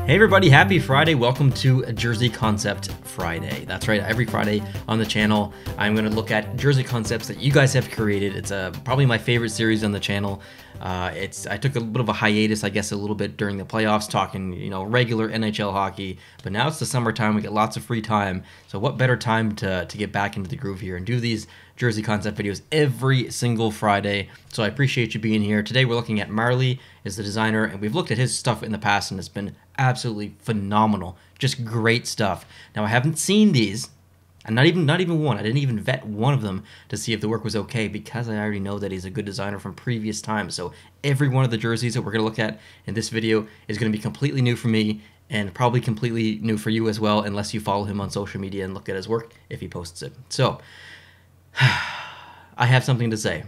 Hey everybody, happy Friday. Welcome to Jersey Concept Friday. That's right, every Friday on the channel, I'm going to look at jersey concepts that you guys have created. It's probably my favorite series on the channel. I took a bit of a hiatus, I guess, a little bit during the playoffs, talking, regular NHL hockey. But now it's the summertime, we get lots of free time. So what better time to get back into the groove here and do these jersey concept videos every single Friday. So I appreciate you being here. Today we're looking at Marley is the designer, and we've looked at his stuff in the past, and it's been absolutely phenomenal. Just great stuff. Now I haven't seen these, and not even one. I didn't even vet one of them to see if the work was okay, because I already know that he's a good designer from previous times. So every one of the jerseys that we're going to look at in this video is going to be completely new for me, and probably completely new for you as well, unless you follow him on social media and look at his work if he posts it. So I have something to say.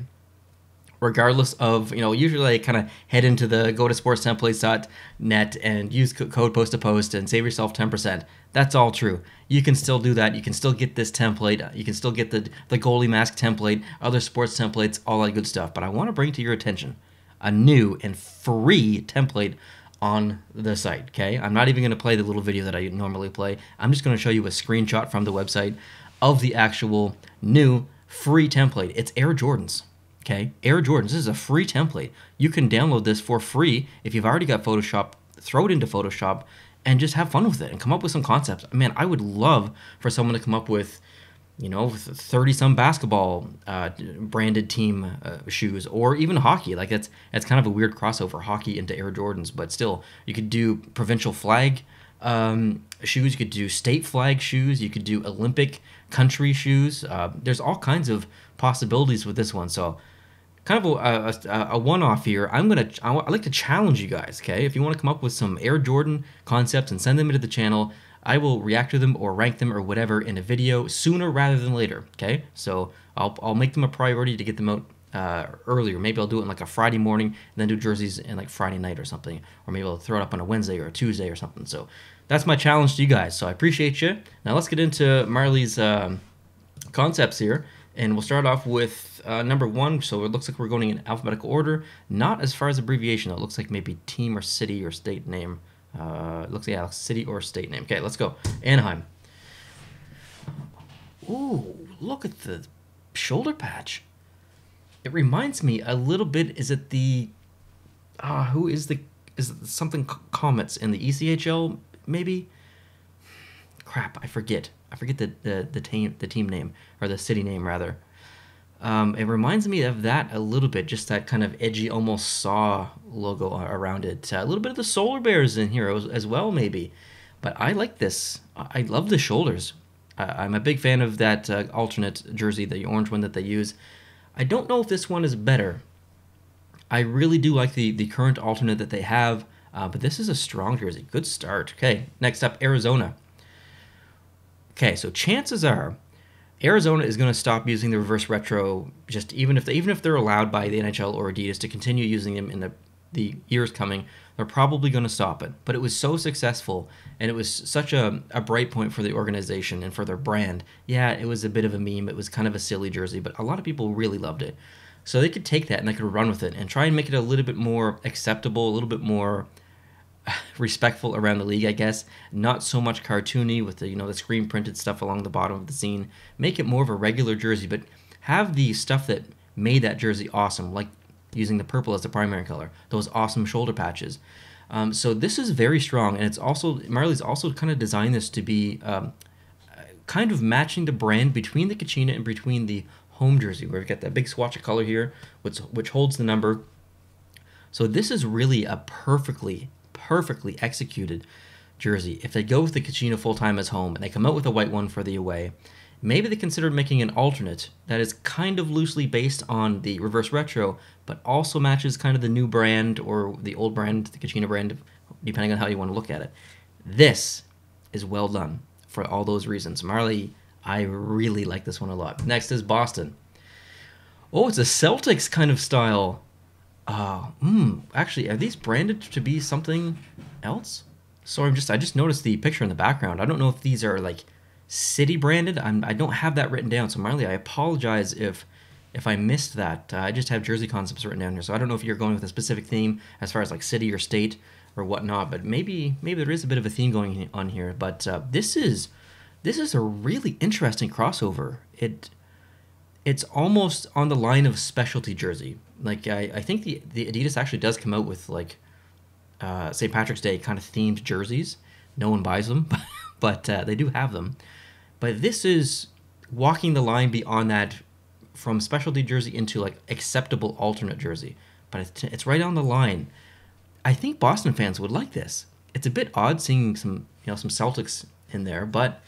Regardless of, usually I kind of head into the go to sportstemplates.net and use code post to post and save yourself 10%. That's all true. You can still do that. You can still get this template. You can still get the goalie mask template, other sports templates, all that good stuff. But I want to bring to your attention a new and free template on the site, okay? I'm not even going to play the little video that I normally play. I'm just going to show you a screenshot from the website of the actual new free template. It's Air Jordans. Okay, Air Jordans, this is a free template. You can download this for free. If you've already got Photoshop, throw it into Photoshop and just have fun with it and come up with some concepts. Man, I would love for someone to come up with, 30-some basketball branded team shoes, or even hockey. Like that's kind of a weird crossover, hockey into Air Jordans, but still, you could do provincial flag shoes, you could do state flag shoes, you could do Olympic country shoes. There's all kinds of possibilities with this one. So kind of a one-off here. I like to challenge you guys, okay? If you want to come up with some Air Jordan concepts and send them into the channel, I will react to them or rank them or whatever in a video sooner rather than later, okay? So I'll make them a priority to get them out earlier. Maybe I'll do it in like a Friday morning and then do jerseys in like Friday night or something. Or maybe I'll throw it up on a Wednesday or a Tuesday or something. So that's my challenge to you guys. So I appreciate you. Now let's get into Marley's concepts here. And we'll start off with number one. So it looks like we're going in alphabetical order. Not as far as abbreviation, though. It looks like maybe team or city or state name. It looks like city or state name. Okay, let's go. Anaheim. Ooh, look at the shoulder patch. It reminds me a little bit. Is it the is it something Comets in the ECHL maybe? Crap, I forget. I forget the team name, or the city name rather. It reminds me of that a little bit, just that kind of edgy, almost saw logo around it. A little bit of the Solar Bears in here as well, maybe. But I like this. I love the shoulders. I'm a big fan of that alternate jersey, the orange one that they use. I don't know if this one is better. I really do like the current alternate that they have, but this is a strong jersey. Good start. Okay, next up, Arizona. Okay, so chances are Arizona is going to stop using the reverse retro, just even if they're allowed by the NHL or Adidas to continue using them in the years coming, they're probably going to stop it. But it was so successful, and it was such a bright point for the organization and for their brand. Yeah, it was a bit of a meme. It was kind of a silly jersey, but a lot of people really loved it. So they could take that and they could run with it and try and make it a little bit more acceptable, a little bit more respectful around the league, I guess. Not so much cartoony with the the screen printed stuff along the bottom of the scene. Make it more of a regular jersey, but have the stuff that made that jersey awesome, like using the purple as the primary color, those awesome shoulder patches. So this is very strong, and it's also Marley's also kind of designed this to be kind of matching the brand between the Kachina and between the home jersey, where we've got that big swatch of color here, which holds the number. So this is really a perfectly executed jersey. If they go with the Kachina full-time as home and they come out with a white one for the away, maybe they consider making an alternate that is kind of loosely based on the reverse retro, but also matches kind of the new brand or the old brand, the Kachina brand, depending on how you want to look at it. This is well done for all those reasons. Marley, I really like this one a lot. Next is Boston. Oh, it's a Celtics kind of style. Actually, are these branded to be something else? So I just noticed the picture in the background. I don't know if these are like city branded. I don't have that written down. So Marley, I apologize if I missed that. I just have jersey concepts written down here. So I don't know if you're going with a specific theme as far as like city or state, or whatnot. But maybe there is a bit of a theme going on here. But this is a really interesting crossover. It's almost on the line of specialty jersey. Like I think the Adidas actually does come out with like St. Patrick's Day kind of themed jerseys. No one buys them, but they do have them. But this is walking the line beyond that, from specialty jersey into like acceptable alternate jersey. But it's right on the line. I think Boston fans would like this. It's a bit odd seeing some Celtics in there, but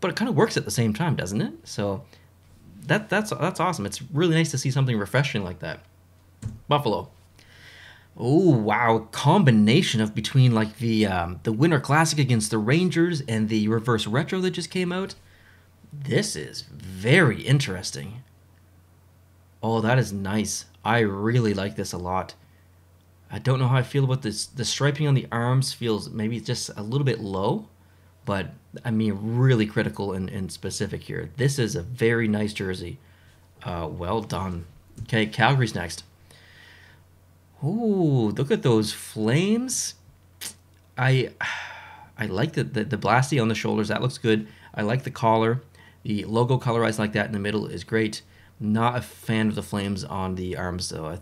it kind of works at the same time, doesn't it? So that's awesome. It's really nice to see something refreshing like that. Buffalo. Oh wow, combination of between like the Winter Classic against the Rangers and the reverse retro that just came out. This is very interesting. Oh, that is nice. I really like this a lot. I don't know how I feel about this. The striping on the arms feels maybe just a little bit low, but I mean really critical and specific here. This is a very nice jersey. Well done. Okay, Calgary's next. Ooh, look at those flames. I like the blasty on the shoulders. That looks good. I like the collar. The logo colorized like that in the middle is great. Not a fan of the flames on the arms though.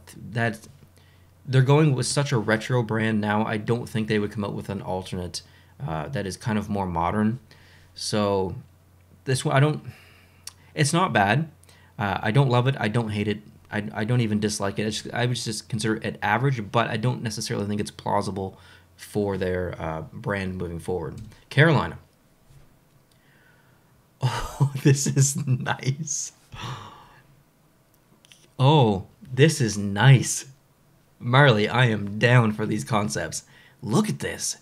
They're going with such a retro brand now. I don't think they would come up with an alternate that is kind of more modern. So this one, it's not bad. I don't love it. I don't hate it. I don't even dislike it. I would just consider it average, but I don't necessarily think it's plausible for their brand moving forward. Carolina. Oh, this is nice. Oh, this is nice. Marley, I am down for these concepts. Look at this.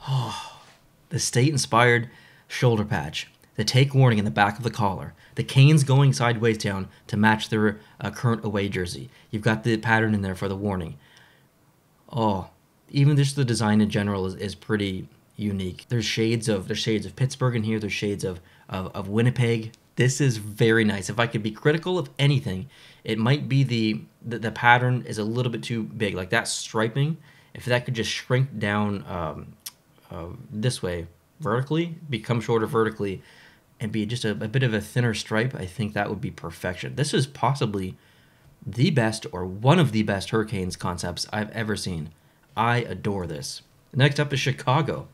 Oh, the state-inspired shoulder patch. The take warning in the back of the collar. The canes going sideways down to match their current away jersey. You've got the pattern in there for the warning. Oh, even just the design in general is pretty unique. There's shades of Pittsburgh in here. There's shades of Winnipeg. This is very nice. If I could be critical of anything, it might be the pattern is a little bit too big. Like that striping, if that could just shrink down this way vertically, become shorter vertically, and be just a bit of a thinner stripe, I think that would be perfection. This is possibly the best or one of the best Hurricanes concepts I've ever seen. I adore this. Next up is Chicago.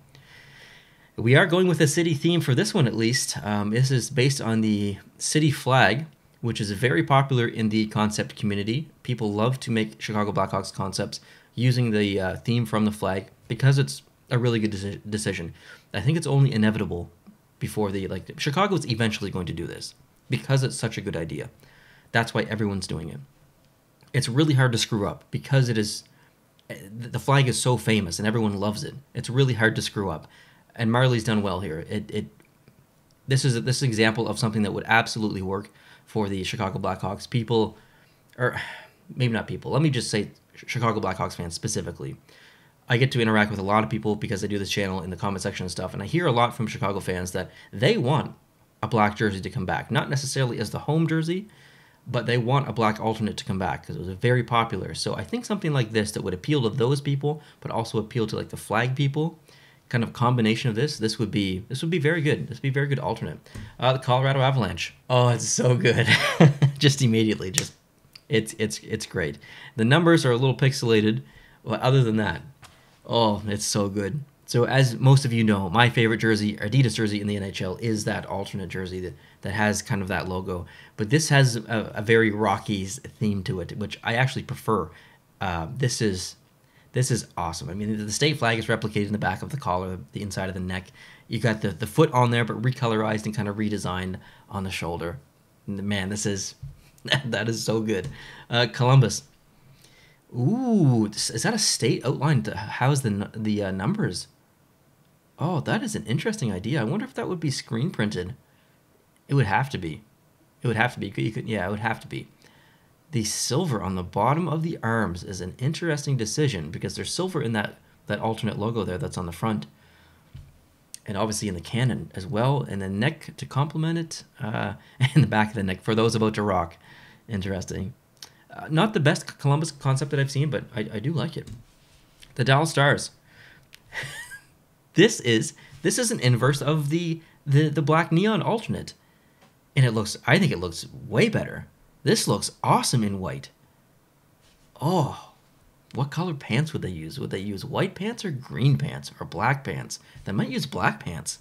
We are going with a city theme for this one at least. This is based on the city flag, which is very popular in the concept community. People love to make Chicago Blackhawks concepts using the theme from the flag because it's a really good decision. I think it's only inevitable before Chicago's eventually going to do this because it's such a good idea. That's why everyone's doing it. It's really hard to screw up because the flag is so famous and everyone loves it. It's really hard to screw up. And Marley's done well here. This is an example of something that would absolutely work for the Chicago Blackhawks. People, or maybe not people, let me just say Chicago Blackhawks fans specifically. I get to interact with a lot of people because I do this channel in the comment section and stuff, and I hear a lot from Chicago fans that they want a black jersey to come back. Not necessarily as the home jersey, but they want a black alternate to come back because it was very popular. So I think something like this that would appeal to those people, but also appeal to like the flag people, kind of combination of this would be very good. This would be a very good alternate. The Colorado Avalanche. Oh, it's so good. Just immediately, it's great. The numbers are a little pixelated, but other than that, oh, it's so good. So as most of you know, my favorite jersey, Adidas jersey in the NHL, is that alternate jersey that has kind of that logo. But this has a very Rockies theme to it, which I actually prefer. This is awesome. I mean, the state flag is replicated in the back of the collar, the inside of the neck. You got the foot on there, but recolorized and kind of redesigned on the shoulder. Man, that is so good. Columbus. Ooh, is that a state outline to house the numbers? Oh, that is an interesting idea. I wonder if that would be screen printed. It would have to be. It would have to be. Yeah, it would have to be. The silver on the bottom of the arms is an interesting decision because there's silver in that alternate logo there that's on the front. And obviously in the cannon as well. And the neck to complement it. And the back of the neck for those about to rock. Interesting. Not the best Columbus concept that I've seen, but I do like it. The Dallas Stars. This is an inverse of the black neon alternate, and I think it looks way better. This looks awesome in white. Oh, what color pants would they use? Would they use white pants or green pants or black pants? They might use black pants.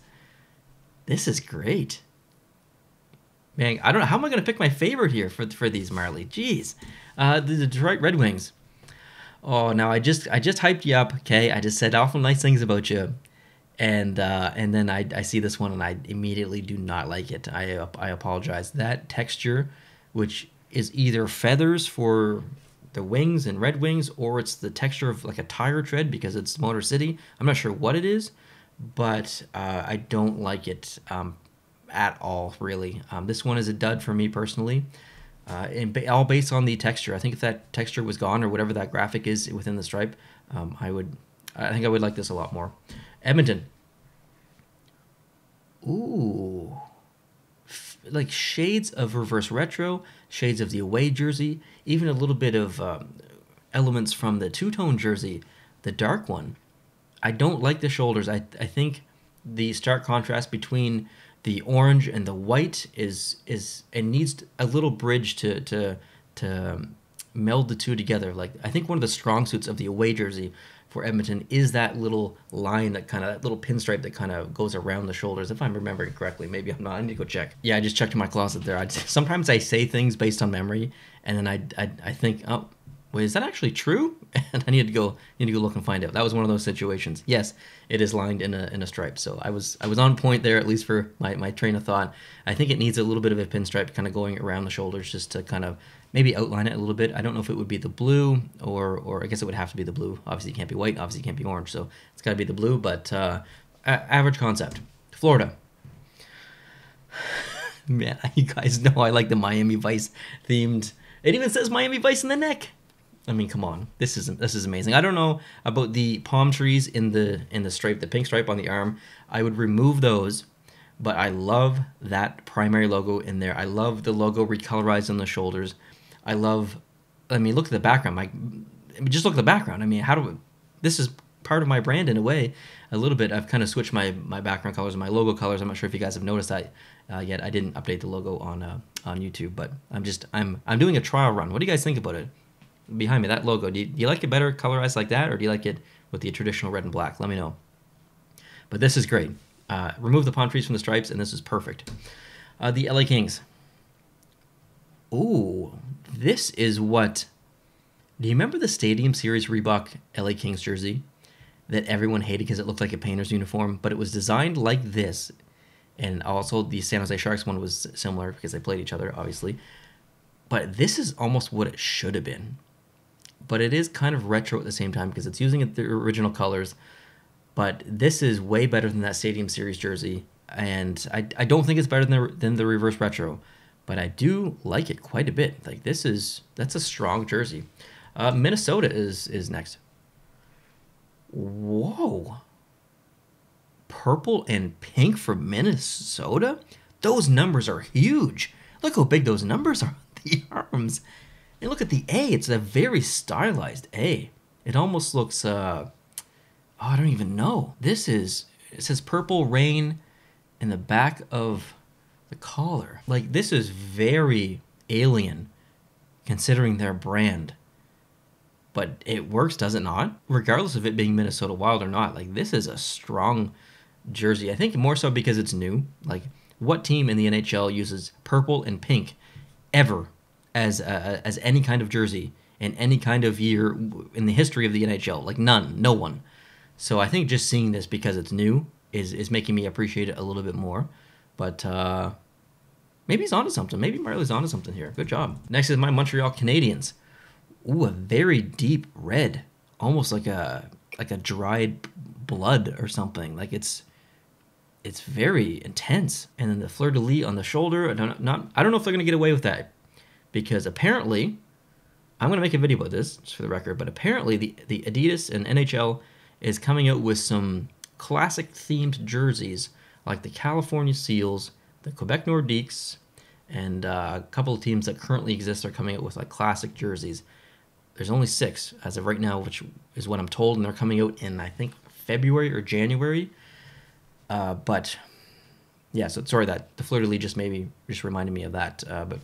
This is great. Man, I don't know. How am I going to pick my favorite here for these, Marley? Jeez. The Detroit Red Wings. Oh, now I just hyped you up, okay? I just said awful nice things about you. And then I see this one and I immediately do not like it. I apologize. That texture, which is either feathers for the wings and Red Wings, or it's the texture of like a tire tread because it's Motor City. I'm not sure what it is, but I don't like it at all, really. This one is a dud for me personally, and all based on the texture. I think if that texture was gone or whatever that graphic is within the stripe, I think I would like this a lot more. Edmonton. Ooh. Like shades of reverse retro, shades of the away jersey, even a little bit of elements from the two-tone jersey, the dark one. I don't like the shoulders. I think the stark contrast between the orange and the white is it needs a little bridge to meld the two together. Like I think one of the strong suits of the away jersey for Edmonton is that little line, that little pinstripe that kind of goes around the shoulders, if I'm remembering correctly. Maybe I'm not. I need to go check. Yeah, I just checked in my closet there. Sometimes I say things based on memory, and then I think, oh, wait, is that actually true? And I need to go look and find out. That was one of those situations. Yes, it is lined in a stripe. So I was on point there, at least for my train of thought. I think it needs a little bit of a pinstripe kind of going around the shoulders just to kind of maybe outline it a little bit. I don't know if it would be the blue or I guess it would have to be the blue. Obviously it can't be white, obviously it can't be orange, so it's got to be the blue, but average concept. Florida. Man, you guys know I like the Miami Vice themed. It even says Miami Vice in the neck. I mean, come on. This is amazing. I don't know about the palm trees in the stripe, the pink stripe on the arm. I would remove those. But I love that primary logo in there. I love the logo recolorized on the shoulders. I mean, look at the background. Just look at the background. I mean, this is part of my brand in a way, a little bit. I've kind of switched my background colors and my logo colors. I'm not sure if you guys have noticed that yet. I didn't update the logo on YouTube, but I'm doing a trial run. What do you guys think about it? Behind me, that logo. Do you like it better colorized like that, or do you like it with the traditional red and black? Let me know. But this is great. Remove the palm trees from the stripes, and this is perfect. The LA Kings. Ooh, this is what... Do you remember the Stadium Series Reebok LA Kings jersey that everyone hated because it looked like a painter's uniform? But it was designed like this. And also the San Jose Sharks one was similar because they played each other, obviously. But this is almost what it should have been. But it is kind of retro at the same time because it's using the original colors. But this is way better than that Stadium Series jersey, and I don't think it's better than the reverse retro, but I do like it quite a bit. Like that's a strong jersey. Minnesota is next. Whoa, purple and pink for Minnesota. Those numbers are huge. Look how big those numbers are on the arms, and look at the A. It's a very stylized A. It almost looks oh, I don't even know. It says Purple Rain in the back of the collar. Like, this is very alien considering their brand. But it works, does it not? Regardless of it being Minnesota Wild or not, like, this is a strong jersey. I think more so because it's new. Like, what team in the NHL uses purple and pink ever as any kind of jersey in any kind of year in the history of the NHL? Like, none. No one. So I think just seeing this because it's new is making me appreciate it a little bit more. But maybe he's onto something. Maybe Marley's onto something here. Good job. Next is my Montreal Canadiens. Ooh, a very deep red, almost like a dried blood or something. Like it's very intense. And then the fleur de lis on the shoulder. I don't know if they're gonna get away with that because apparently, I'm gonna make a video about this just for the record. But apparently the Adidas and NHL is coming out with some classic themed jerseys like the California Seals, the Quebec Nordiques, and a couple of teams that currently exist are coming out with like classic jerseys. There's only 6 as of right now, which is what I'm told, and they're coming out in, I think, February or January. But yeah, so sorry that the fleur de lis just reminded me of that. But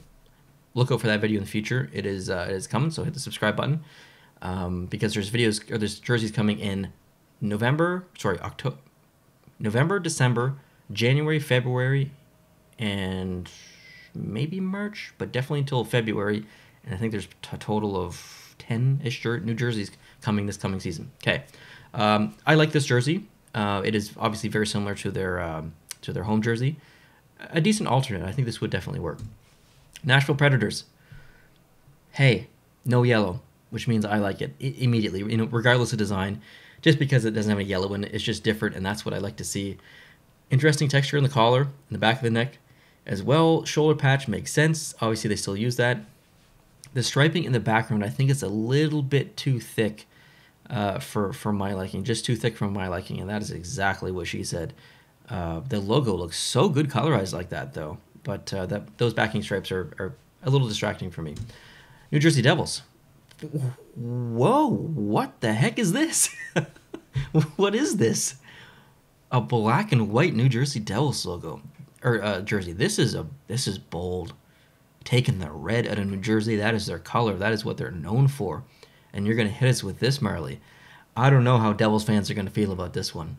look out for that video in the future. It is coming, so hit the subscribe button, because there's jerseys coming in November, December, January, February, and maybe March, but definitely until February. And I think there's a total of 10-ish New jerseys coming this coming season. Okay, I like this jersey. It is obviously very similar to their home jersey. A decent alternate. I think this would definitely work. Nashville Predators. Hey, no yellow, which means I like it immediately, regardless of design. Just because it doesn't have any yellow in it, it's just different, and that's what I like to see. Interesting texture in the collar, in the back of the neck as well. Shoulder patch makes sense. Obviously, they still use that. The striping in the background, I think it's a little bit too thick for my liking. Just too thick for my liking, and that is exactly what she said. The logo looks so good colorized like that, though. But those backing stripes are a little distracting for me. New Jersey Devils. Whoa, what the heck is this? What is this? A black and white New Jersey Devils logo or jersey. This is bold. Taking the red out of New Jersey, that is their color. That is what they're known for. And you're going to hit us with this, Marley. I don't know how Devils fans are going to feel about this one.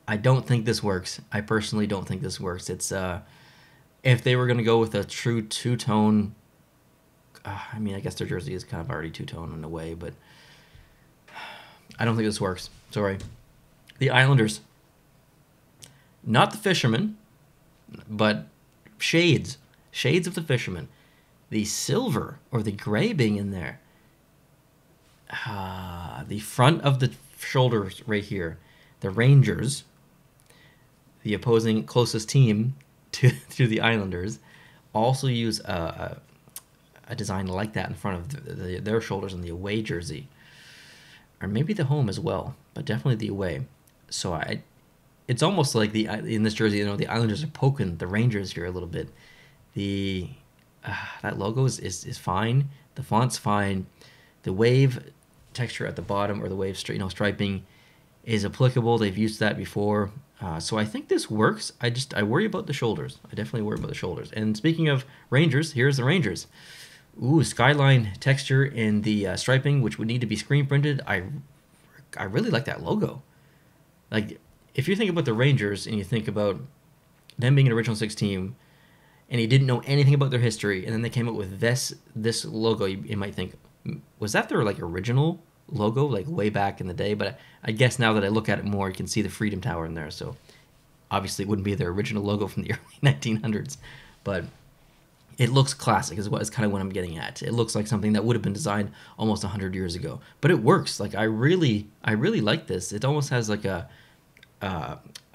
I don't think this works. I personally don't think this works. It's if they were going to go with a true two-tone, I mean, I guess their jersey is kind of already two-tone in a way, but I don't think this works. Sorry. The Islanders. Not the Fishermen, but shades. Shades of the Fishermen. The silver or the gray being in there. The front of the shoulders right here. The Rangers, the opposing closest team to the Islanders, also use a design like that in front of their shoulders on the away jersey, or maybe the home as well, but definitely the away. So it's almost like in this jersey, the Islanders are poking the Rangers here a little bit. That logo is fine. The font's fine. The wave texture at the bottom, or the wave striping, is applicable. They've used that before. So I think this works. I worry about the shoulders. I definitely worry about the shoulders. And speaking of Rangers, here's the Rangers. Ooh, skyline texture in the striping, which would need to be screen printed. I really like that logo. Like, if you think about the Rangers and you think about them being an original 6 team, and you didn't know anything about their history, and then they came up with this logo, you might think, was that their original logo, way back in the day? But I guess now that I look at it more, you can see the Freedom Tower in there. So obviously it wouldn't be their original logo from the early 1900s, but it looks classic is kind of what I'm getting at. It looks like something that would have been designed almost 100 years ago, but it works. I really like this. It almost has a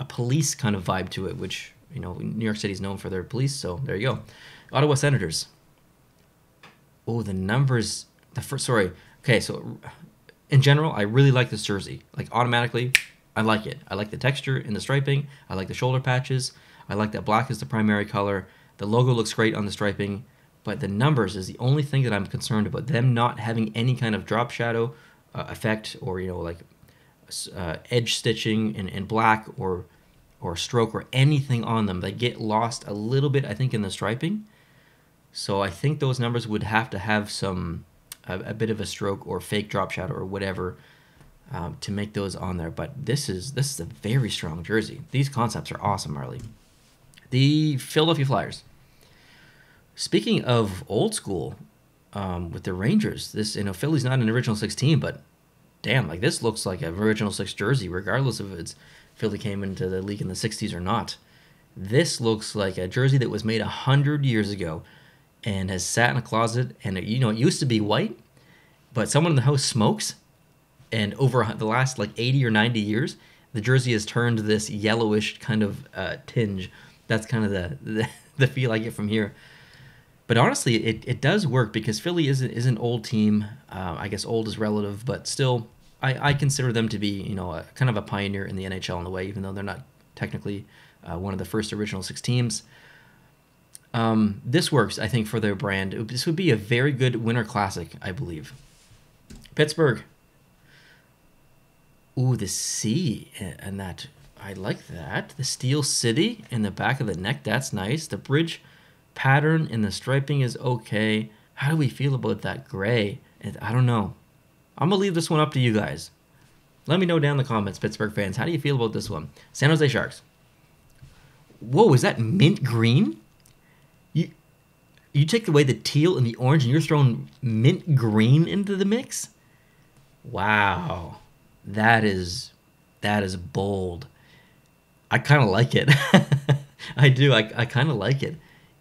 police kind of vibe to it, which New York City is known for their police. So there you go. Ottawa Senators. Oh, the numbers. Okay, so in general, I really like this jersey. Automatically, I like it. I like the texture in the striping. I like the shoulder patches. I like that black is the primary color. The logo looks great on the striping, but the numbers is the only thing that I'm concerned about. Them not having any kind of drop shadow effect, or edge stitching in black or stroke or anything on them. They get lost a little bit, I think, in the striping. So I think those numbers would have to have a bit of a stroke or fake drop shadow or whatever to make those on there. But this is a very strong jersey. These concepts are awesome, Marley. The Philadelphia Flyers. Speaking of old school, with the Rangers, Philly's not an original 6 team, but damn, this looks like an original 6 jersey, regardless of if it's Philly came into the league in the 60s or not. This looks like a jersey that was made 100 years ago and has sat in a closet, and it used to be white, but someone in the house smokes, and over the last 80 or 90 years, the jersey has turned this yellowish kind of tinge. That's kind of the feel I get from here. But honestly, it does work, because Philly is an old team. I guess old is relative, but still, I consider them to be kind of a pioneer in the NHL in a way, even though they're not technically one of the first original 6 teams. This works, I think, for their brand. This would be a very good winter classic, I believe. Pittsburgh. Ooh, the C and that. I like that. The Steel City in the back of the neck. That's nice. The bridge pattern in the striping is okay. How do we feel about that gray? I don't know. I'm going to leave this one up to you guys. Let me know down in the comments, Pittsburgh fans. How do you feel about this one? San Jose Sharks. Whoa, is that mint green? You take away the teal and the orange and you're throwing mint green into the mix? Wow. That is bold. I kind of like it. I do. I kind of like it.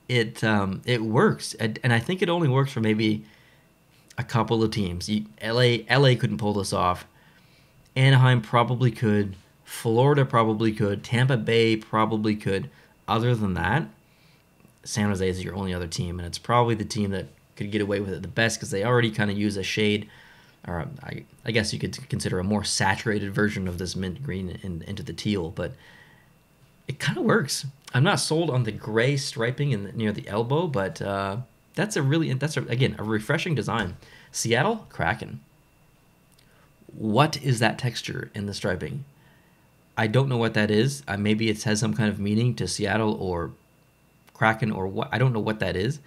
It works, and I think it only works for maybe a couple of teams. LA couldn't pull this off. Anaheim probably could. Florida probably could. Tampa Bay probably could. Other than that, San Jose is your only other team, and it's probably the team that could get away with it the best because they already kind of use a shade, or I guess you could consider a more saturated version of this mint green into the teal, but it kind of works. I'm not sold on the gray striping near the elbow, but that's again a refreshing design. Seattle Kraken. What is that texture in the striping? I don't know what that is. Maybe it has some kind of meaning to Seattle or Kraken or what. I don't know what that is.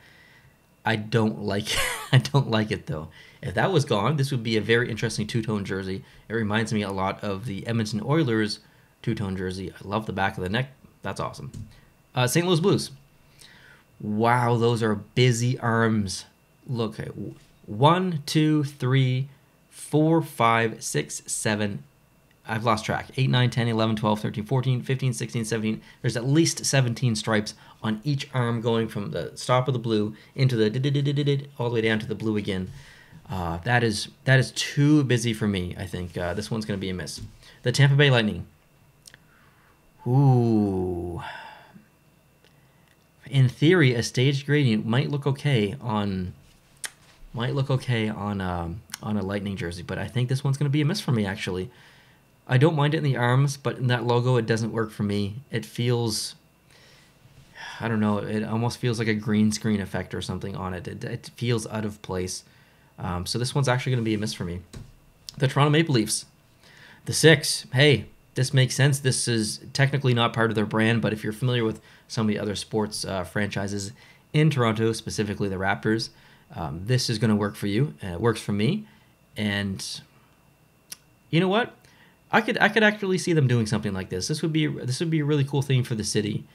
I don't like it. I don't like it though. If that was gone, this would be a very interesting two-tone jersey. It reminds me a lot of the Edmonton Oilers two-tone jersey. I love the back of the neck. That's awesome. St. Louis Blues. Wow, those are busy arms. Look, 1, 2, 3, 4, 5, 6, 7. I've lost track. 8, 9, 10, 11, 12, 13, 14, 15, 16, 17. There's at least 17 stripes on each arm going from the stop of the blue into the all the way down to the blue again. That is too busy for me, I think. This one's going to be a miss. The Tampa Bay Lightning. Ooh. In theory, a staged gradient might look okay on a Lightning jersey, but I think this one's going to be a miss for me, actually. I don't mind it in the arms, but in that logo, it doesn't work for me. It feels, I don't know, it almost feels like a green screen effect or something on it. It feels out of place. So this one's actually going to be a miss for me. The Toronto Maple Leafs. The 6. Hey, this makes sense. This is technically not part of their brand, but if you're familiar with some of the other sports franchises in Toronto, specifically the Raptors, this is going to work for you. It works for me. And you know what? I could actually see them doing something like this. This would be a really cool thing for the city,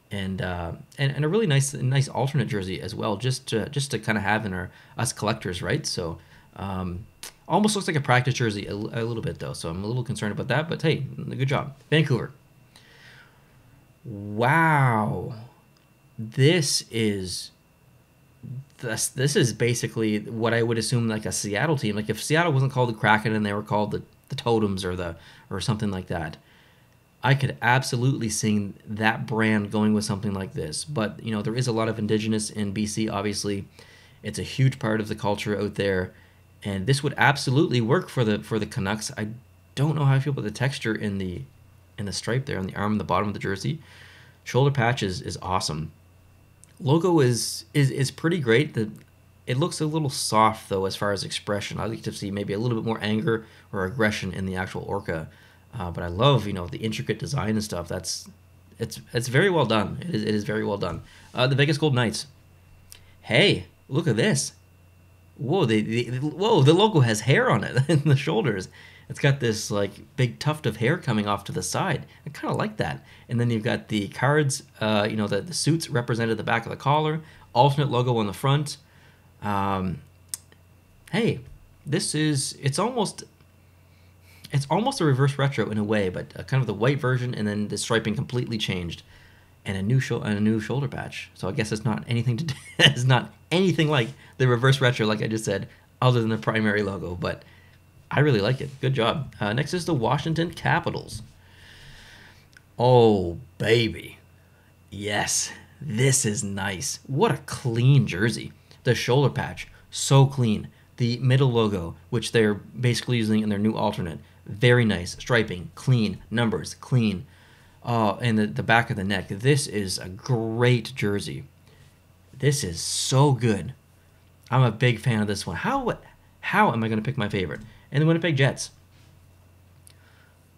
and a really nice alternate jersey as well, just to kind of have in us collectors, right? So almost looks like a practice jersey a little bit though, so I'm a little concerned about that. But hey, good job, Vancouver. Wow, this is basically what I would assume like a Seattle team. Like if Seattle wasn't called the Kraken and they were called the Totems or something like that, I could absolutely see that brand going with something like this. But you know, there is a lot of indigenous in BC. Obviously, it's a huge part of the culture out there, and this would absolutely work for the Canucks. I don't know how I feel about the texture in the stripe there on the arm and the bottom of the jersey. Shoulder patch is awesome. Logo is pretty great. It looks a little soft though as far as expression. I'd like to see maybe a little bit more anger or aggression in the actual orca. But I love, the intricate design and stuff. It's very well done. It is very well done. The Vegas Golden Knights. Hey, look at this. Whoa, the logo has hair on it in the shoulders. It's got this like big tuft of hair coming off to the side. I kind of like that. And then you've got the cards, the suits represented at the back of the collar, alternate logo on the front. Hey, it's almost a reverse retro in a way, but kind of the white version, and then the striping completely changed, and a new shoulder patch. So I guess it's not anything it's not anything like the reverse retro, like I just said, other than the primary logo. But I really like it. Good job. Next is the Washington Capitals. Oh baby, yes, this is nice. What a clean jersey. The shoulder patch, so clean. The middle logo, which they're basically using in their new alternate, very nice. Striping, clean. Numbers, clean. And the back of the neck. This is a great jersey. This is so good. I'm a big fan of this one. How How am I going to pick my favorite? And the Winnipeg Jets.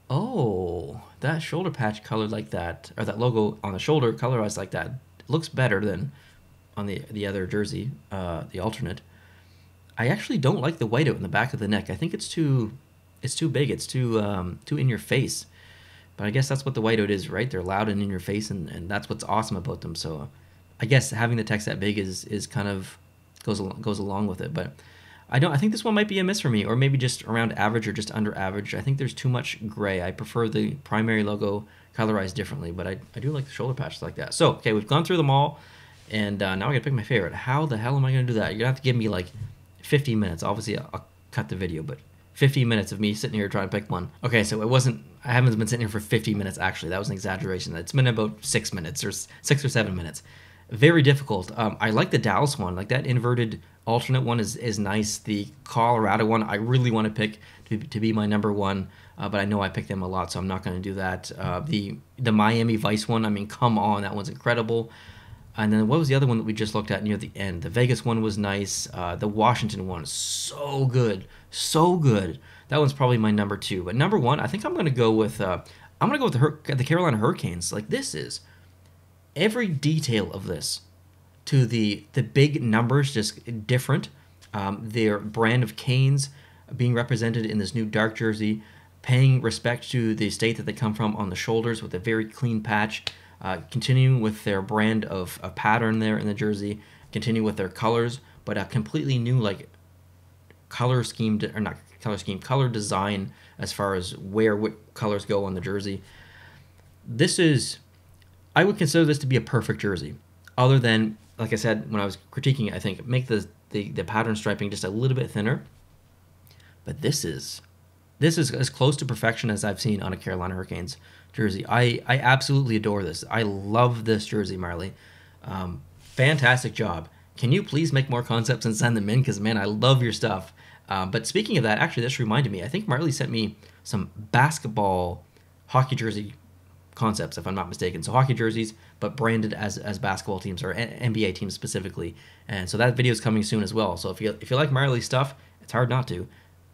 Oh, that shoulder patch colored like that, or that logo on the shoulder colorized like that, looks better than on the other jersey, the alternate. I actually don't like the whiteout in the back of the neck. I think it's too big. It's too in your face. But I guess that's what the whiteout is, right? They're loud and in your face, and that's what's awesome about them. So I guess having the text that big is kind of goes along with it. But I think this one might be a miss for me, or maybe just around average or just under average. I think there's too much gray. I prefer the primary logo colorized differently, but I do like the shoulder patches like that. So, okay, we've gone through them all, and now I gotta pick my favorite. How the hell am I gonna do that? You're gonna have to give me like 15 minutes. Obviously, I'll cut the video, but 15 minutes of me sitting here trying to pick one. Okay, so I haven't been sitting here for 50 minutes actually. That was an exaggeration. It's been about 6 minutes or 6 or 7 minutes. Very difficult. I like the Dallas one. Like that inverted alternate one is nice. The Colorado one I really want to pick to be my number one, but I know I picked them a lot, so I'm not going to do that. The Miami Vice one, I mean, come on, that one's incredible. And then what was the other one that we just looked at near the end? The Vegas one was nice. The Washington one is so good, so good. That one's probably my number two. But number one, I think I'm going to go with the Carolina Hurricanes. Like this is every detail of this, to the big numbers, just different. Their brand of canes being represented in this new dark jersey, paying respect to the state that they come from on the shoulders with a very clean patch. Continuing with their brand of pattern there in the jersey, continue with their colors, but a completely new like color design as far as what colors go on the jersey. I would consider this to be a perfect jersey, other than, like I said when I was critiquing it, I think make the pattern striping just a little bit thinner. But this is as close to perfection as I've seen on a Carolina Hurricanes jersey. I absolutely adore this. I love this jersey, Marley. Fantastic job. Can you please make more concepts and send them in? Because, man, I love your stuff. But speaking of that, actually, this reminded me. I think Marley sent me some basketball hockey jersey concepts, if I'm not mistaken. So hockey jerseys, but branded as basketball teams or NBA teams specifically. And so that video is coming soon as well. So if you like Marley's stuff, it's hard not to.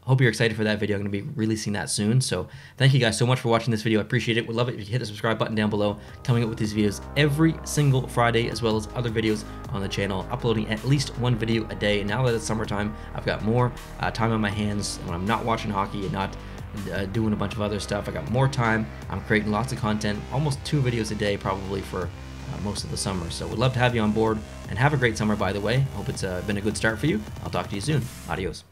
Hope you're excited for that video. I'm going to be releasing that soon. So thank you guys so much for watching this video. I appreciate it. Would love it if you hit the subscribe button down below. Coming up with these videos every single Friday, as well as other videos on the channel, uploading at least one video a day. Now that it's summertime, I've got more time on my hands when I'm not watching hockey and not doing a bunch of other stuff. I got more time. I'm creating lots of content, almost 2 videos a day probably for most of the summer. So would love to have you on board, and have a great summer, by the way. Hope it's been a good start for you. I'll talk to you soon. Adios.